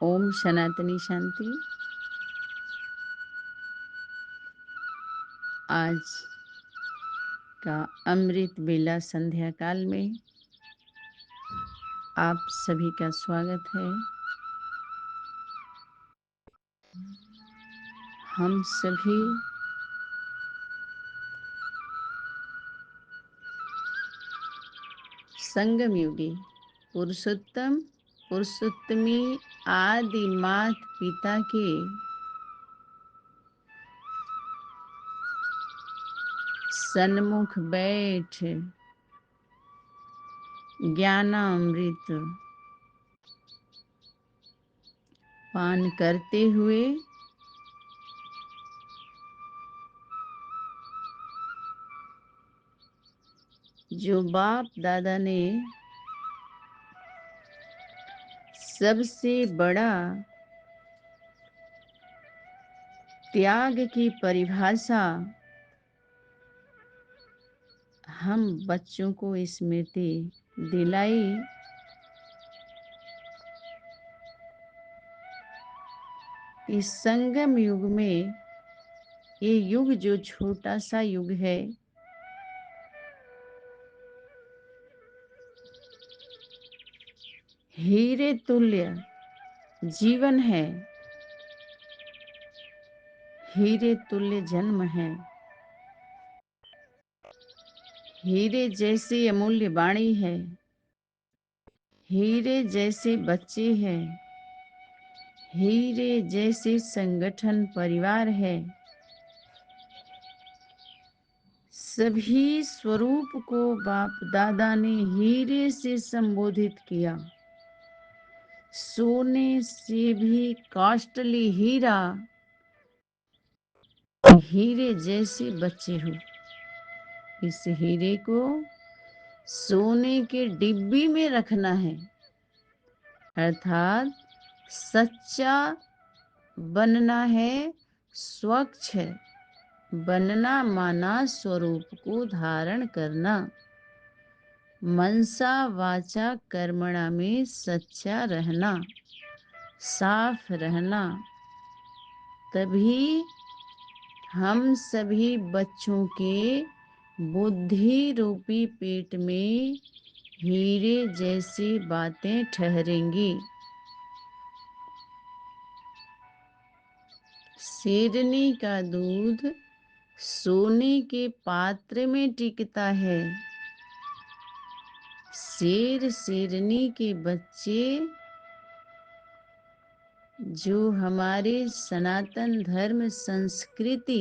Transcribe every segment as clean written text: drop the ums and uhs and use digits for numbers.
ओम सनातनी शांति। आज का अमृत बेला संध्या काल में आप सभी का स्वागत है। हम सभी संगम युगी पुरुषोत्तमी आदि मात पिता के सन्मुख बैठ ज्ञानामृत पान करते हुए जो बाप दादा ने सबसे बड़ा त्याग की परिभाषा हम बच्चों को स्मृति दिलाई, इस संगम युग में ये युग जो छोटा सा युग है, हीरे तुल्य जीवन है, हीरे तुल्य जन्म है, हीरे जैसी अमूल्य वाणी है, हीरे जैसे बच्चे हैं, हीरे जैसे संगठन परिवार है। सभी स्वरूप को बाप दादा ने हीरे से संबोधित किया। सोने से भी कॉस्टली हीरा, हीरे जैसे बच्चे हो। इस हीरे को सोने के डिब्बी में रखना है, अर्थात सच्चा बनना है, स्वच्छ बनना माना स्वरूप को धारण करना, मनसा वाचा कर्मणा में सच्चा रहना, साफ रहना। तभी हम सभी बच्चों के बुद्धि रूपी पेट में हीरे जैसी बातें ठहरेंगी। शेरनी का दूध सोने के पात्र में टिकता है। शेर शेरनी के बच्चे जो हमारे सनातन धर्म संस्कृति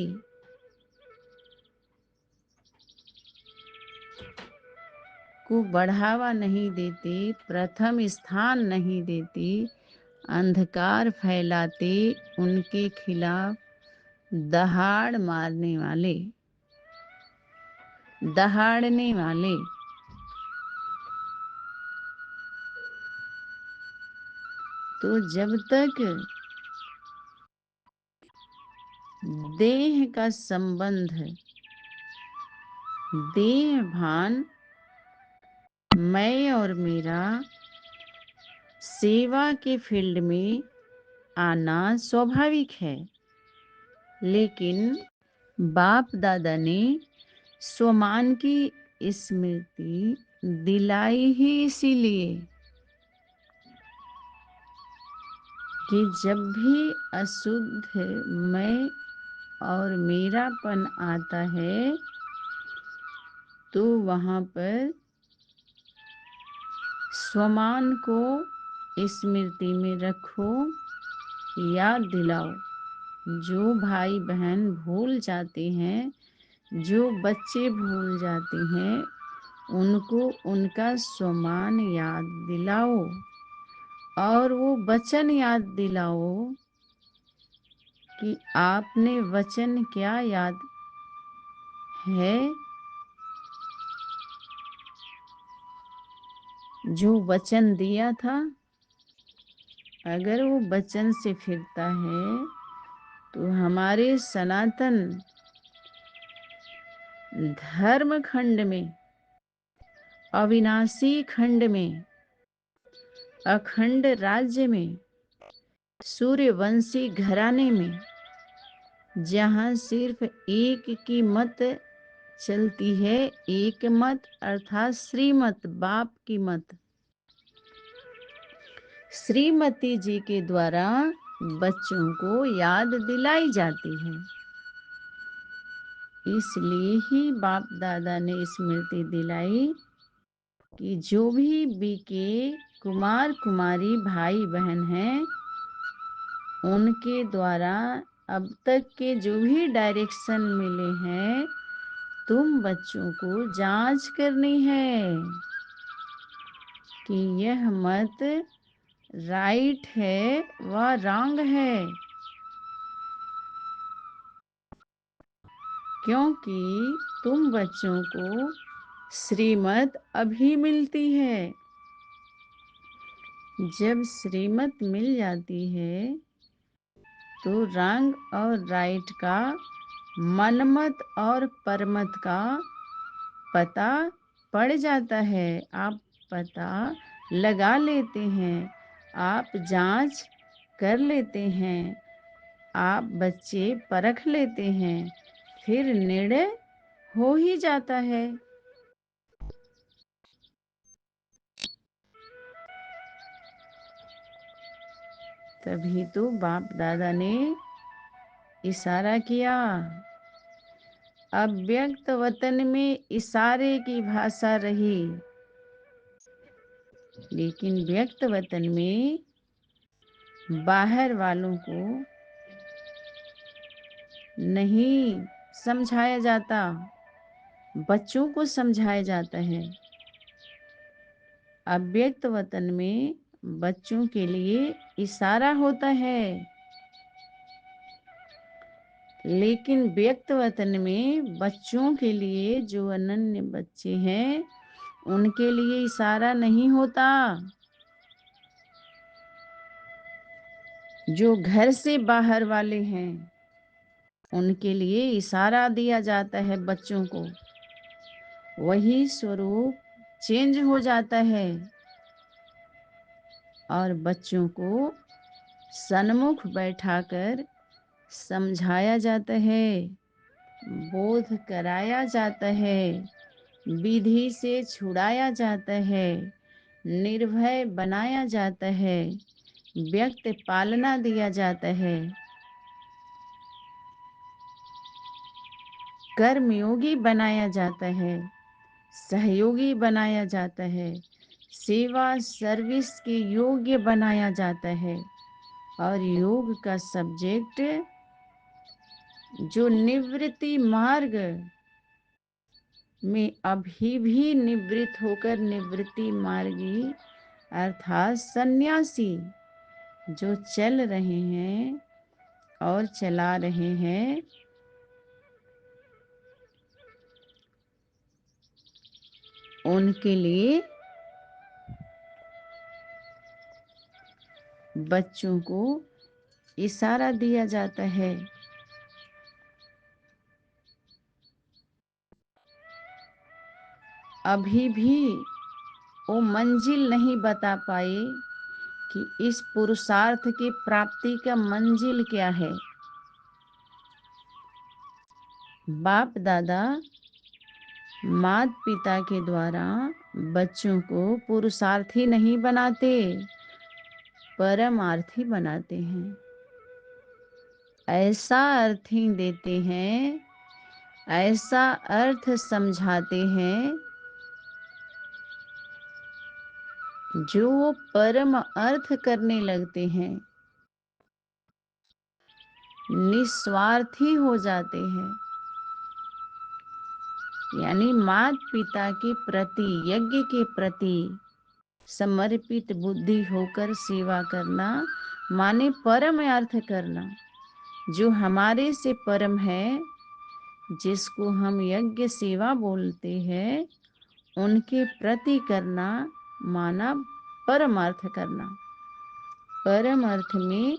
को बढ़ावा नहीं देते, प्रथम स्थान नहीं देते, अंधकार फैलाते, उनके खिलाफ दहाड़ मारने वाले, दहाड़ने वाले, तो जब तक देह का संबंध, देह भान, मैं और मेरा सेवा के फील्ड में आना स्वाभाविक है, लेकिन बाप दादा ने स्वमान की स्मृति दिलाई ही इसीलिए कि जब भी अशुद्ध मैं और मेरापन आता है तो वहाँ पर स्वमान को स्मृति में रखो, याद दिलाओ। जो भाई बहन भूल जाते हैं, जो बच्चे भूल जाते हैं, उनको उनका स्वमान याद दिलाओ और वो वचन याद दिलाओ कि आपने वचन क्या याद है, जो वचन दिया था। अगर वो वचन से फिरता है तो हमारे सनातन धर्म खंड में, अविनाशी खंड में, अखंड राज्य में सूर्यवंशी घराने में जहाँ सिर्फ एक की मत चलती है, एक मत अर्थात श्रीमत, बाप की मत, श्रीमती जी के द्वारा बच्चों को याद दिलाई जाती है। इसलिए ही बाप दादा ने स्मृति दिलाई कि जो भी बीके कुमार कुमारी भाई बहन हैं, उनके द्वारा अब तक के जो भी डायरेक्शन मिले हैं, तुम बच्चों को जांच करनी है कि यह मत राइट है व रॉन्ग है, क्योंकि तुम बच्चों को श्रीमत अभी मिलती है। जब श्रीमत मिल जाती है तो रॉन्ग और राइट का, मनमत और परमत का पता पड़ जाता है। आप पता लगा लेते हैं, आप जांच कर लेते हैं, आप बच्चे परख लेते हैं, फिर निर्णय हो ही जाता है। तभी तो बाप दादा ने इशारा किया। अव्यक्त वतन में इशारे की भाषा रही, लेकिन व्यक्त वतन में बाहर वालों को नहीं समझाया जाता, बच्चों को समझाया जाता है। अव्यक्त वतन में बच्चों के लिए इशारा होता है, लेकिन व्यक्त वतन में बच्चों के लिए, जो अनन्य बच्चे हैं, उनके लिए इशारा नहीं होता। जो घर से बाहर वाले हैं, उनके लिए इशारा दिया जाता है बच्चों को, वही स्वरूप चेंज हो जाता है और बच्चों को सन्मुख बैठाकर समझाया जाता है, बोध कराया जाता है, विधि से छुड़ाया जाता है, निर्भय बनाया जाता है, व्यक्त पालना दिया जाता है, कर्मयोगी बनाया जाता है, सहयोगी बनाया जाता है, सेवा सर्विस के योग्य बनाया जाता है। और योग का सब्जेक्ट जो निवृत्ति मार्ग में अभी भी निवृत्त होकर निवृत्ति मार्गी अर्थात सन्यासी जो चल रहे हैं और चला रहे हैं, उनके लिए बच्चों को इशारा दिया जाता है। अभी भी वो मंजिल नहीं बता पाए कि इस पुरुषार्थ की प्राप्ति का मंजिल क्या है। बाप दादा माता पिता के द्वारा बच्चों को पुरुषार्थी नहीं बनाते, परमार्थी बनाते हैं। ऐसा अर्थी देते हैं, ऐसा अर्थ समझाते हैं जो वो परम अर्थ करने लगते हैं, निस्वार्थी हो जाते हैं। यानी माता पिता के प्रति, यज्ञ के प्रति समर्पित बुद्धि होकर सेवा करना माने परम अर्थ करना। जो हमारे से परम है, जिसको हम यज्ञ सेवा बोलते हैं, उनके प्रति करना माना परम अर्थ करना। परम अर्थ में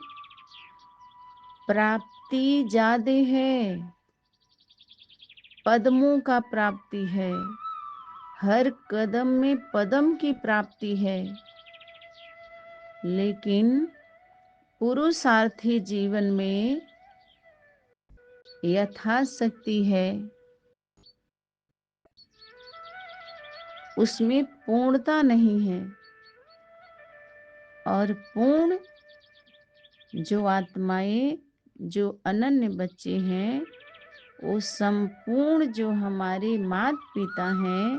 प्राप्ति ज्यादा है, पद्मों का प्राप्ति है, हर कदम में पदम की प्राप्ति है, लेकिन पुरुषार्थी जीवन में यथाशक्ति है, उसमें पूर्णता नहीं है। और पूर्ण जो आत्माएं, जो अनन्य बच्चे हैं, वो संपूर्ण जो हमारे माता पिता हैं,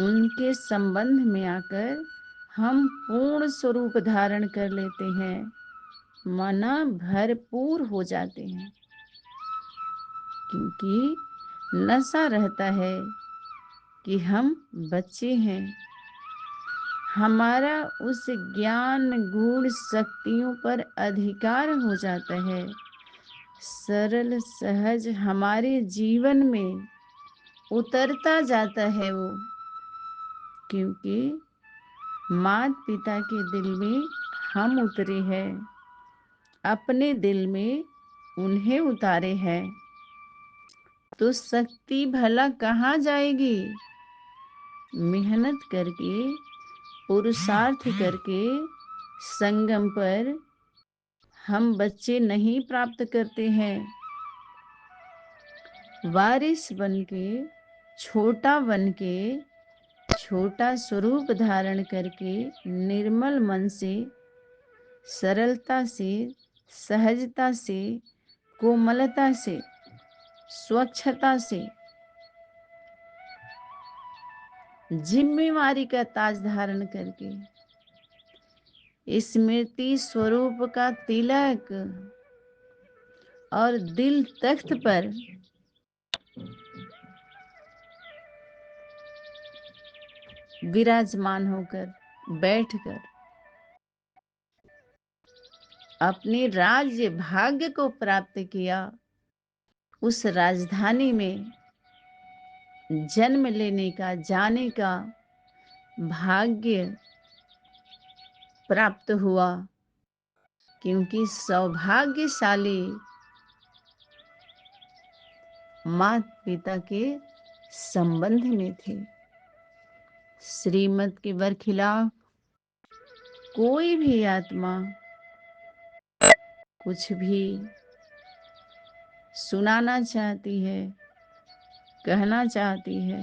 उनके संबंध में आकर हम पूर्ण स्वरूप धारण कर लेते हैं, माना भरपूर हो जाते हैं। क्योंकि नशा रहता है कि हम बच्चे हैं, हमारा उस ज्ञान गुण शक्तियों पर अधिकार हो जाता है, सरल सहज हमारे जीवन में उतरता जाता है वो। क्योंकि माता पिता के दिल में हम उतरे हैं, अपने दिल में उन्हें उतारे हैं, तो शक्ति भला कहाँ जाएगी? मेहनत करके, पुरुषार्थ करके संगम पर हम बच्चे नहीं प्राप्त करते हैं। वारिस बनके, छोटा बनके, छोटा स्वरूप धारण करके, निर्मल मन से, सरलता से, सहजता से, कोमलता से, स्वच्छता से, जिम्मेवारी का ताज धारण करके, स्मृति स्वरूप का तिलक और दिल तख्त पर विराजमान होकर, बैठकर अपने राज्य भाग्य को प्राप्त किया। उस राजधानी में जन्म लेने का, जाने का भाग्य प्राप्त हुआ। क्योंकि सौभाग्यशाली माता पिता के संबंध में थे। श्रीमत के बरखिलाफ कोई भी आत्मा कुछ भी सुनाना चाहती है, कहना चाहती है,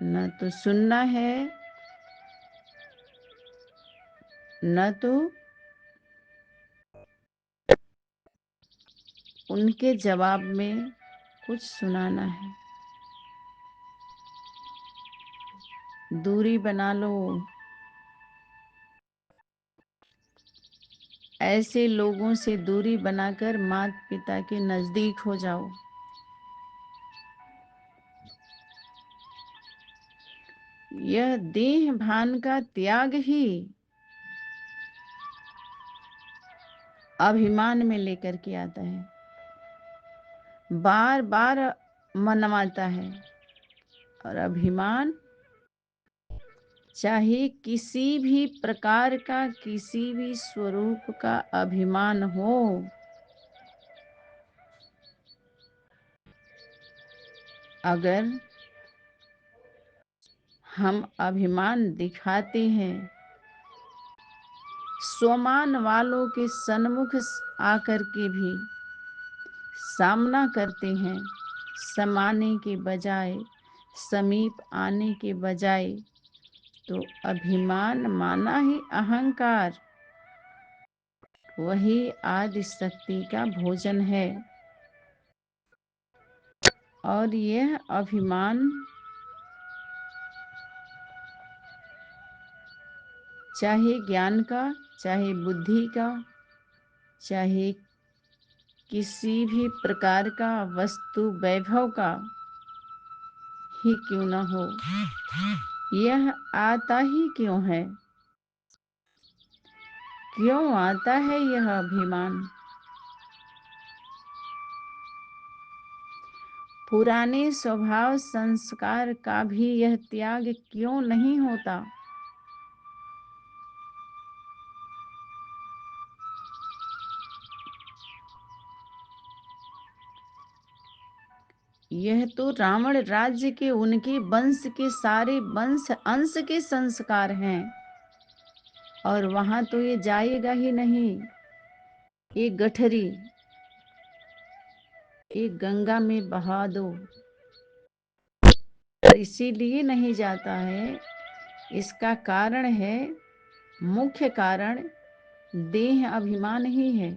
न तो सुनना है, न तो उनके जवाब में कुछ सुनाना है। दूरी बना लो, ऐसे लोगों से दूरी बनाकर माता पिता के नजदीक हो जाओ। यह देह भान का त्याग ही अभिमान में लेकर के आता है, बार बार मनवाता है। और अभिमान चाहे किसी भी प्रकार का, किसी भी स्वरूप का अभिमान हो, अगर हम अभिमान दिखाते हैं, स्वमान वालों के सन्मुख आकर के भी सामना करते हैं, समाने के बजाय, समीप आने के बजाय, तो अभिमान माना ही अहंकार, वही आदि शक्ति का भोजन है। और यह अभिमान चाहे ज्ञान का, चाहे बुद्धि का, चाहे किसी भी प्रकार का वस्तु वैभव का ही क्यों न हो, यह आता ही क्यों है? क्यों आता है यह अभिमान? पुराने स्वभाव संस्कार का भी यह त्याग क्यों नहीं होता? यह तो रावण राज्य के, उनके वंश के सारे वंश अंश के संस्कार हैं। और वहां तो ये जाएगा ही नहीं। एक गठरी एक गंगा में बहा दो, और इसीलिए नहीं जाता है। इसका कारण है, मुख्य कारण देह अभिमान ही है,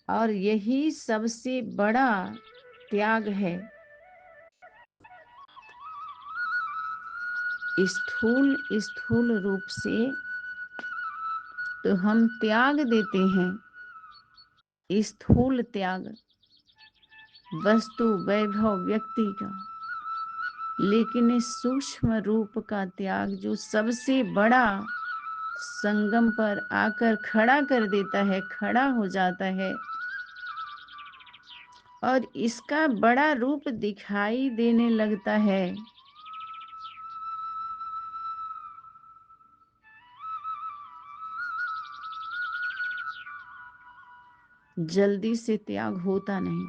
और यही सबसे बड़ा त्याग है। स्थूल स्थूल रूप से तो हम त्याग देते हैं, स्थूल त्याग, वस्तु वैभव व्यक्ति का। लेकिन इस सूक्ष्म रूप का त्याग जो सबसे बड़ा संगम पर आकर खड़ा कर देता है, खड़ा हो जाता है, और इसका बड़ा रूप दिखाई देने लगता है। जल्दी से त्याग होता नहीं,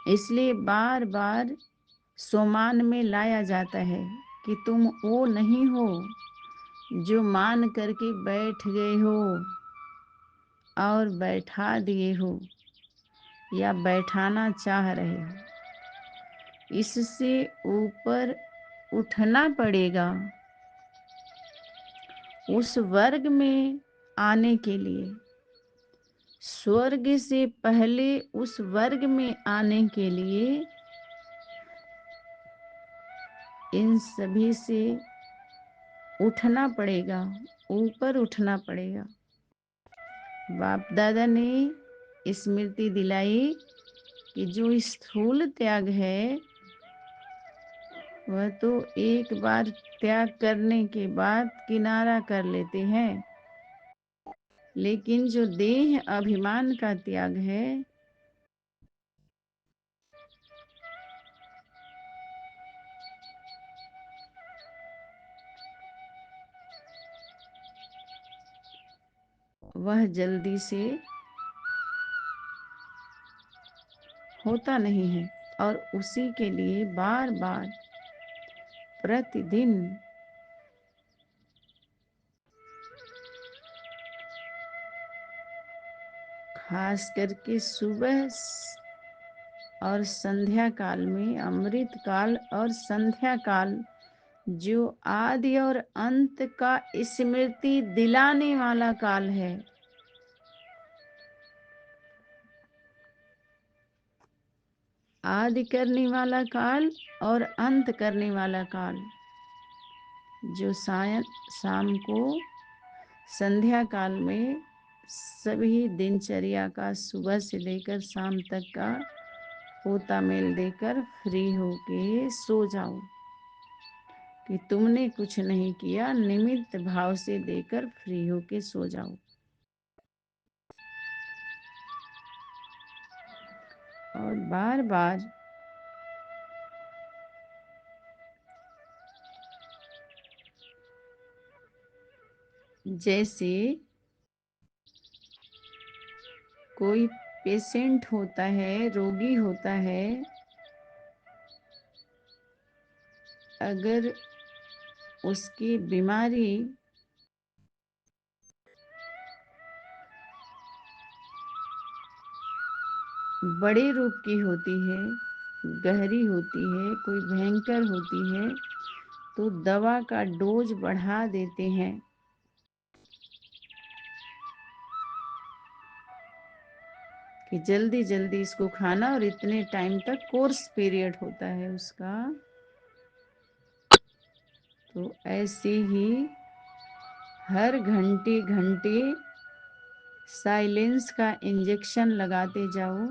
इसलिए बार बार सोमान में लाया जाता है कि तुम वो नहीं हो जो मान करके बैठ गए हो और बैठा दिए हो या बैठाना चाह रहे हो। इससे ऊपर उठना पड़ेगा उस वर्ग में आने के लिए। स्वर्ग से पहले उस वर्ग में आने के लिए इन सभी से उठना पड़ेगा, ऊपर उठना पड़ेगा। बाप दादा ने स्मृति दिलाई कि जो स्थूल त्याग है वह तो एक बार त्याग करने के बाद किनारा कर लेते हैं, लेकिन जो देह अभिमान का त्याग है वह जल्दी से होता नहीं है, और उसी के लिए बार बार प्रतिदिन खास करके सुबह और संध्या काल में, अमृत काल और संध्या काल, जो आदि और अंत का स्मृति दिलाने वाला काल है। आदि करने वाला काल और अंत करने वाला काल, जो शाम को संध्या काल में सभी दिनचर्या का सुबह से लेकर शाम तक का पोता मेल देकर फ्री होके सो जाओ, कि तुमने कुछ नहीं किया, निमित्त भाव से देकर फ्री होके सो जाओ। और बार बार जैसे कोई पेशेंट होता है, रोगी होता है, अगर उसकी बीमारी बड़े रूप की होती है, गहरी होती है, कोई भयंकर होती है, तो दवा का डोज बढ़ा देते हैं। कि जल्दी जल्दी इसको खाना, और इतने टाइम तक कोर्स पीरियड होता है उसका। तो ऐसे ही हर घंटे घंटे साइलेंस का इंजेक्शन लगाते जाओ,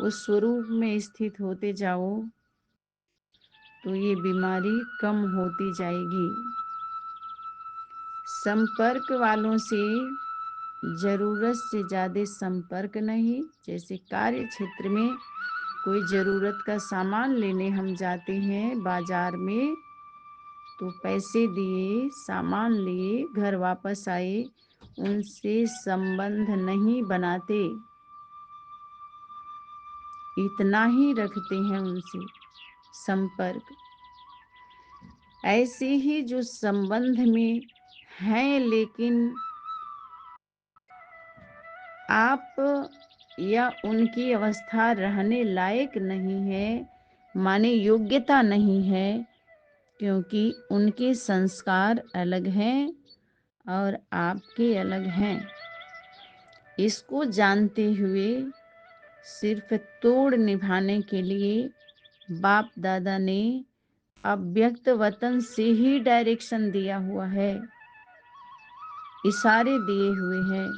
उस स्वरूप में स्थित होते जाओ, तो ये बीमारी कम होती जाएगी। संपर्क वालों से जरूरत से ज्यादा संपर्क नहीं। जैसे कार्य क्षेत्र में कोई जरूरत का सामान लेने हम जाते हैं बाजार में, तो पैसे दिए, सामान लिए, घर वापस आए, उनसे संबंध नहीं बनाते, इतना ही रखते हैं उनसे संपर्क। ऐसे ही जो संबंध में हैं, लेकिन आप या उनकी अवस्था रहने लायक नहीं है, माने योग्यता नहीं है, क्योंकि उनके संस्कार अलग हैं और आपके अलग हैं। इसको जानते हुए सिर्फ तोड़ निभाने के लिए बाप दादा ने अव्यक्त वतन से ही डायरेक्शन दिया हुआ है, इशारे दिए हुए हैं।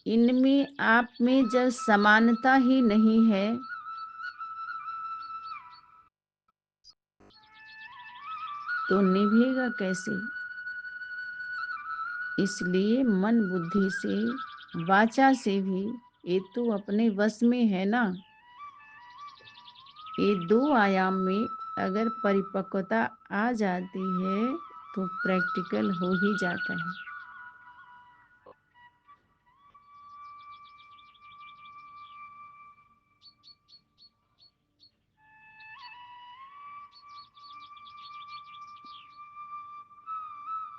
इनमें आप में जब समानता ही नहीं है तो निभेगा कैसे? इसलिए मन बुद्धि से, वाचा से भी ये तो अपने वश में है ना। ये 2 आयाम में अगर परिपक्वता आ जाती है तो प्रैक्टिकल हो ही जाता है।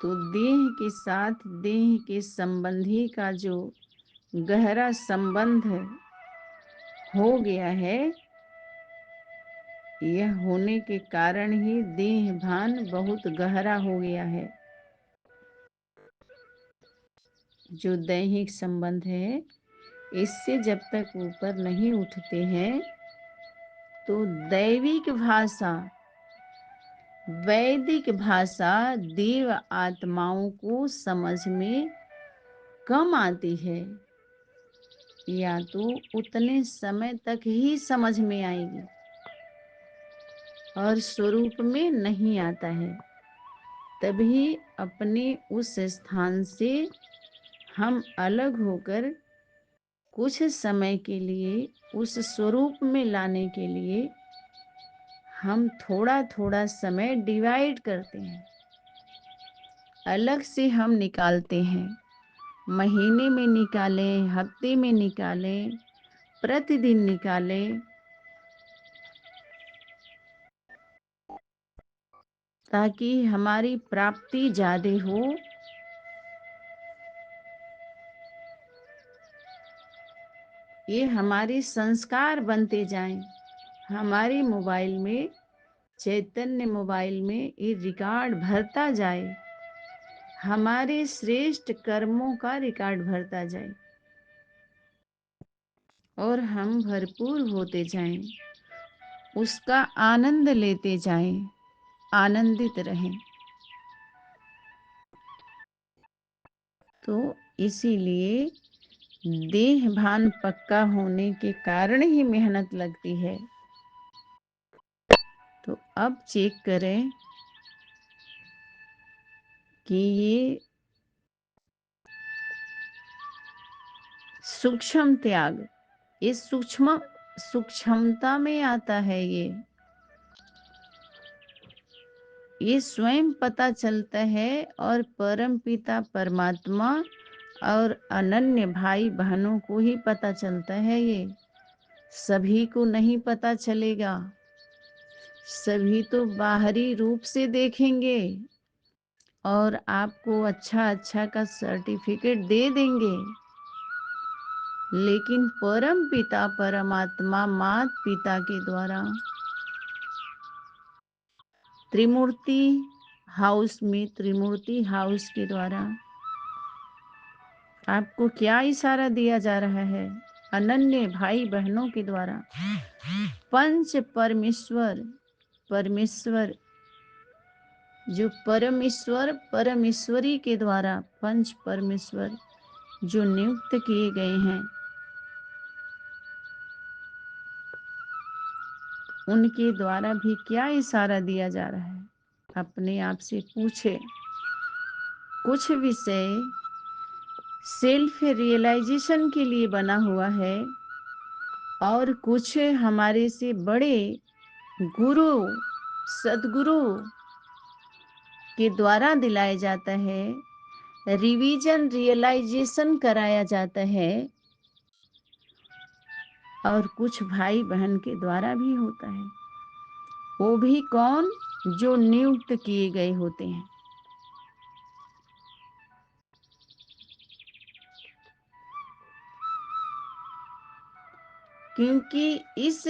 तो देह के साथ देह के संबंधी का जो गहरा संबंध हो गया है, यह होने के कारण ही देह भान बहुत गहरा हो गया है। जो दैहिक संबंध है, इससे जब तक ऊपर नहीं उठते हैं तो दैविक भाषा, वैदिक भाषा देव आत्माओं को समझ में कम आती है, या तो उतने समय तक ही समझ में आएगी और स्वरूप में नहीं आता है। तभी अपने उस स्थान से हम अलग होकर कुछ समय के लिए उस स्वरूप में लाने के लिए हम थोड़ा थोड़ा समय डिवाइड करते हैं, अलग से हम निकालते हैं। महीने में निकालें, हफ्ते में निकालें, प्रतिदिन निकालें, ताकि हमारी प्राप्ति ज़्यादा हो। ये हमारे संस्कार बनते जाएं। हमारे मोबाइल में, चैतन्य मोबाइल में ये रिकॉर्ड भरता जाए, हमारे श्रेष्ठ कर्मों का रिकॉर्ड भरता जाए और हम भरपूर होते जाएं, उसका आनंद लेते जाएं, आनंदित रहें। तो इसीलिए देह भान पक्का होने के कारण ही मेहनत लगती है। तो अब चेक करें कि ये सूक्ष्म त्याग, ये सूक्ष्मता में आता है। ये स्वयं पता चलता है और परम पिता परमात्मा और अनन्य भाई बहनों को ही पता चलता है। ये सभी को नहीं पता चलेगा। सभी तो बाहरी रूप से देखेंगे और आपको अच्छा अच्छा का सर्टिफिकेट दे देंगे, लेकिन परम पिता परमात्मा मात पिता के द्वारा त्रिमूर्ति हाउस में, त्रिमूर्ति हाउस के द्वारा आपको क्या इशारा दिया जा रहा है? अनन्य भाई बहनों के द्वारा पंच परमेश्वर, परमेश्वर जो परमेश्वर परमेश्वरी के द्वारा पंच परमेश्वर जो नियुक्त किए गए हैं, उनके द्वारा भी क्या इशारा दिया जा रहा है? अपने आप से पूछे। कुछ विषय सेल्फ रियलाइजेशन के लिए बना हुआ है और कुछ हमारे से बड़े गुरु, सदगुरु के द्वारा दिलाया जाता है, रिवीजन रियलाइजेशन कराया जाता है। और कुछ भाई बहन के द्वारा भी होता है। वो भी कौन? जो नियुक्त किए गए होते हैं। क्योंकि इस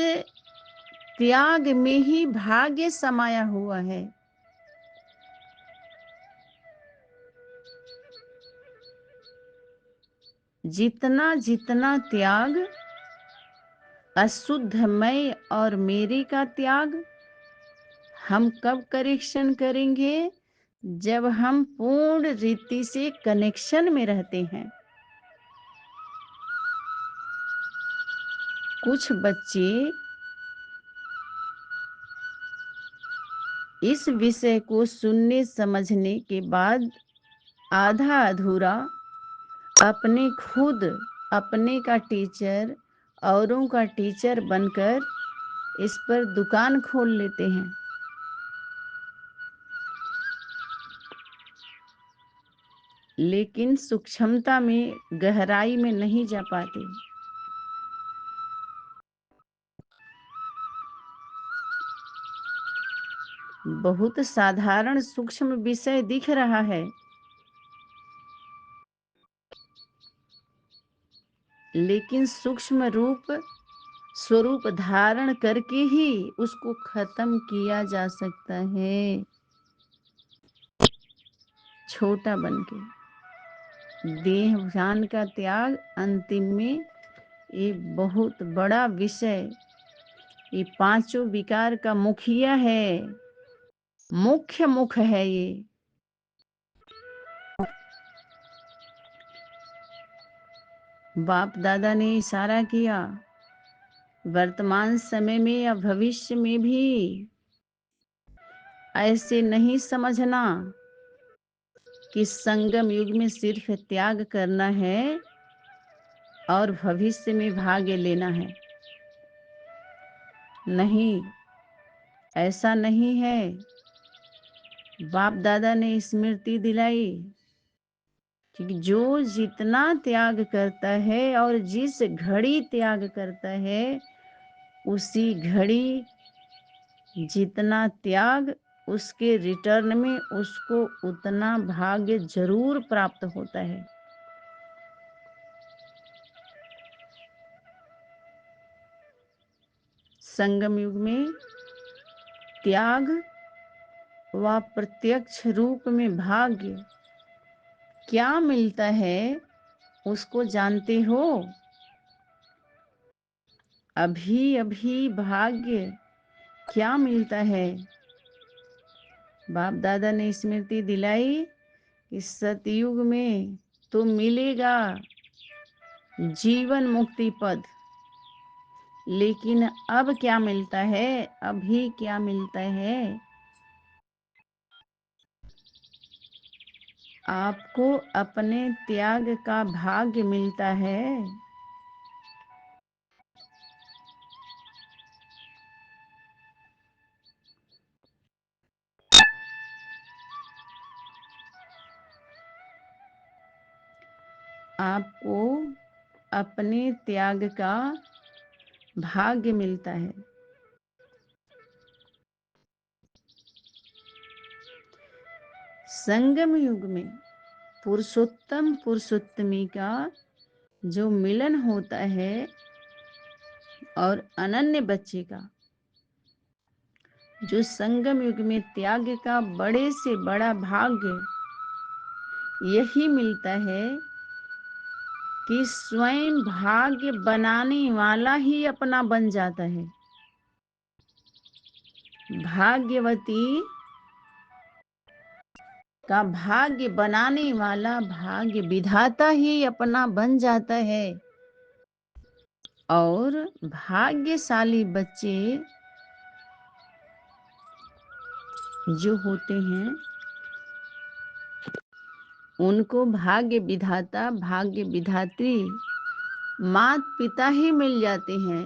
त्याग में ही भाग्य समाया हुआ है। जितना जितना त्याग, अशुद्ध मैं और मेरे का त्याग, हम कब करेक्शन करेंगे? जब हम पूर्ण रीति से कनेक्शन में रहते हैं। कुछ बच्चे इस विषय को सुनने समझने के बाद आधा अधूरा अपने खुद अपने का टीचर, औरों का टीचर बनकर इस पर दुकान खोल लेते हैं। लेकिन सूक्ष्मता में, गहराई में नहीं जा पाते। बहुत साधारण सूक्ष्म विषय दिख रहा है, लेकिन सूक्ष्म रूप स्वरूप धारण करके ही उसको खत्म किया जा सकता है। छोटा बनके देह ज्ञान का त्याग अंतिम में ये बहुत बड़ा विषय, ये पांचों विकार का मुखिया है, मुख्य मुख है ये। बाप दादा ने इशारा किया, वर्तमान समय में या भविष्य में भी ऐसे नहीं समझना कि संगम युग में सिर्फ त्याग करना है और भविष्य में भाग्य लेना है। नहीं, ऐसा नहीं है। बाप दादा ने स्मृति दिलाई कि जो जितना त्याग करता है और जिस घड़ी त्याग करता है, उसी घड़ी जितना त्याग, उसके रिटर्न में उसको उतना भाग्य जरूर प्राप्त होता है। संगम युग में त्याग व प्रत्यक्ष रूप में भाग्य क्या मिलता है उसको जानते हो? अभी अभी भाग्य क्या मिलता है? बाप दादा ने स्मृति दिलाई कि सतयुग में तो मिलेगा जीवन मुक्ति पद, लेकिन अब क्या मिलता है? अभी क्या मिलता है? आपको अपने त्याग का भाग्य मिलता है। आपको अपने त्याग का भाग्य मिलता है। संगम युग में पुरुषोत्तम पुरुषोत्तमी का जो मिलन होता है और अनन्य बच्चे का, जो संगम युग में त्याग का बड़े से बड़ा भाग्य यही मिलता है कि स्वयं भाग्य बनाने वाला ही अपना बन जाता है। भाग्यवती का भाग्य बनाने वाला भाग्य विधाता ही अपना बन जाता है। और भाग्यशाली बच्चे जो होते हैं, उनको भाग्य विधाता, भाग्य विधात्री माता पिता ही मिल जाते हैं।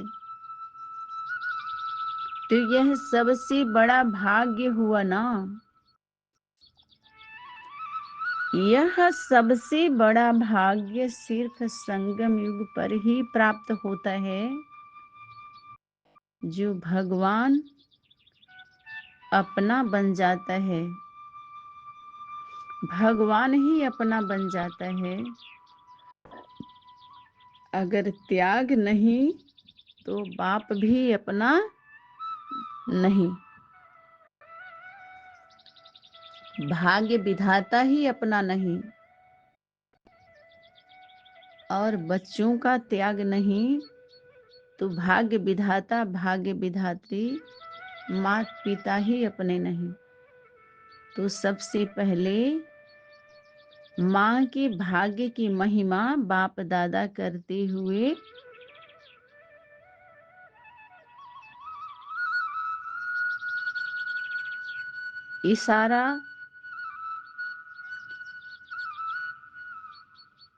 तो यह सबसे बड़ा भाग्य हुआ ना। यह सबसे बड़ा भाग्य सिर्फ संगम युग पर ही प्राप्त होता है। जो भगवान अपना बन जाता है, भगवान ही अपना बन जाता है। अगर त्याग नहीं तो बाप भी अपना नहीं, भाग्य विधाता ही अपना नहीं। और बच्चों का त्याग नहीं तो भाग्य विधाता भाग्य विधात्री माता पिता ही अपने नहीं। तो सबसे पहले माँ के भाग्य की महिमा बाप दादा करते हुए इशारा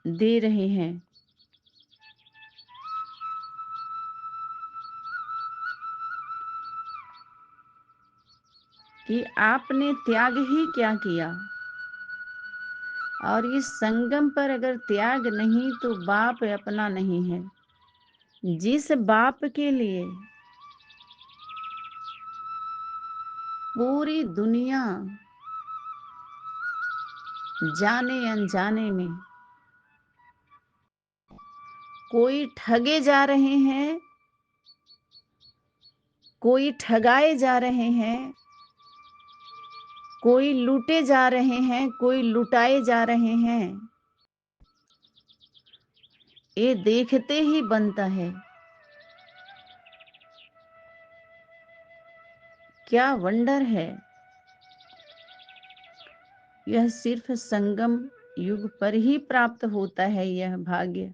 दे रहे हैं कि आपने त्याग ही क्या किया। और इस संगम पर अगर त्याग नहीं तो बाप अपना नहीं है। जिस बाप के लिए पूरी दुनिया जाने अनजाने में कोई ठगे जा रहे हैं, कोई ठगाए जा रहे हैं, कोई लूटे जा रहे हैं, कोई लुटाए जा रहे हैं, ये देखते ही बनता है। क्या वंडर है। यह सिर्फ संगम युग पर ही प्राप्त होता है यह भाग्य।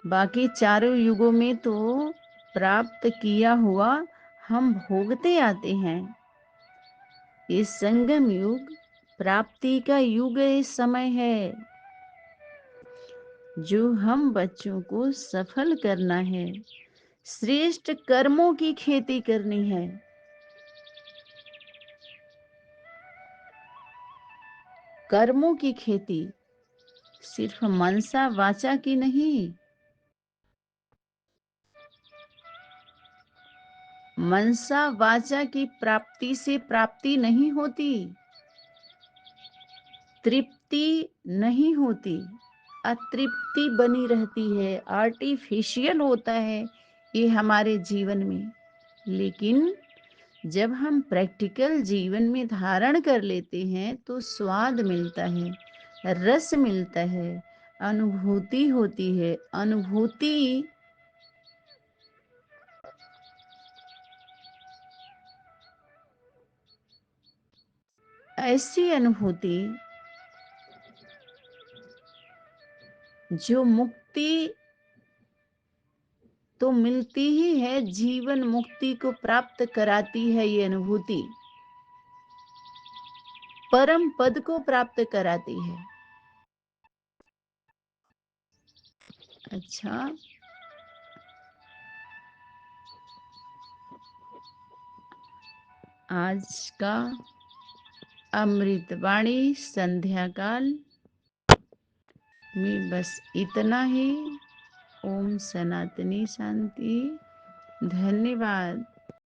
बाकी चारों युगों में तो प्राप्त किया हुआ हम भोगते आते हैं। ये संगम युग प्राप्ति का युग इस समय है, जो हम बच्चों को सफल करना है। श्रेष्ठ कर्मों की खेती करनी है। कर्मों की खेती, सिर्फ मनसा वाचा की नहीं। मनसा वाचा की प्राप्ति से प्राप्ति नहीं होती, तृप्ति नहीं होती, अतृप्ति बनी रहती है, आर्टिफिशियल होता है ये हमारे जीवन में। लेकिन जब हम प्रैक्टिकल जीवन में धारण कर लेते हैं तो स्वाद मिलता है, रस मिलता है, अनुभूति होती है। अनुभूति ऐसी अनुभूति जो मुक्ति तो मिलती ही है, जीवन मुक्ति को प्राप्त कराती है। ये अनुभूति परम पद को प्राप्त कराती है। अच्छा, आज का अमृतवाणी संध्या काल में बस इतना ही। ओम सनातनी शांति। धन्यवाद।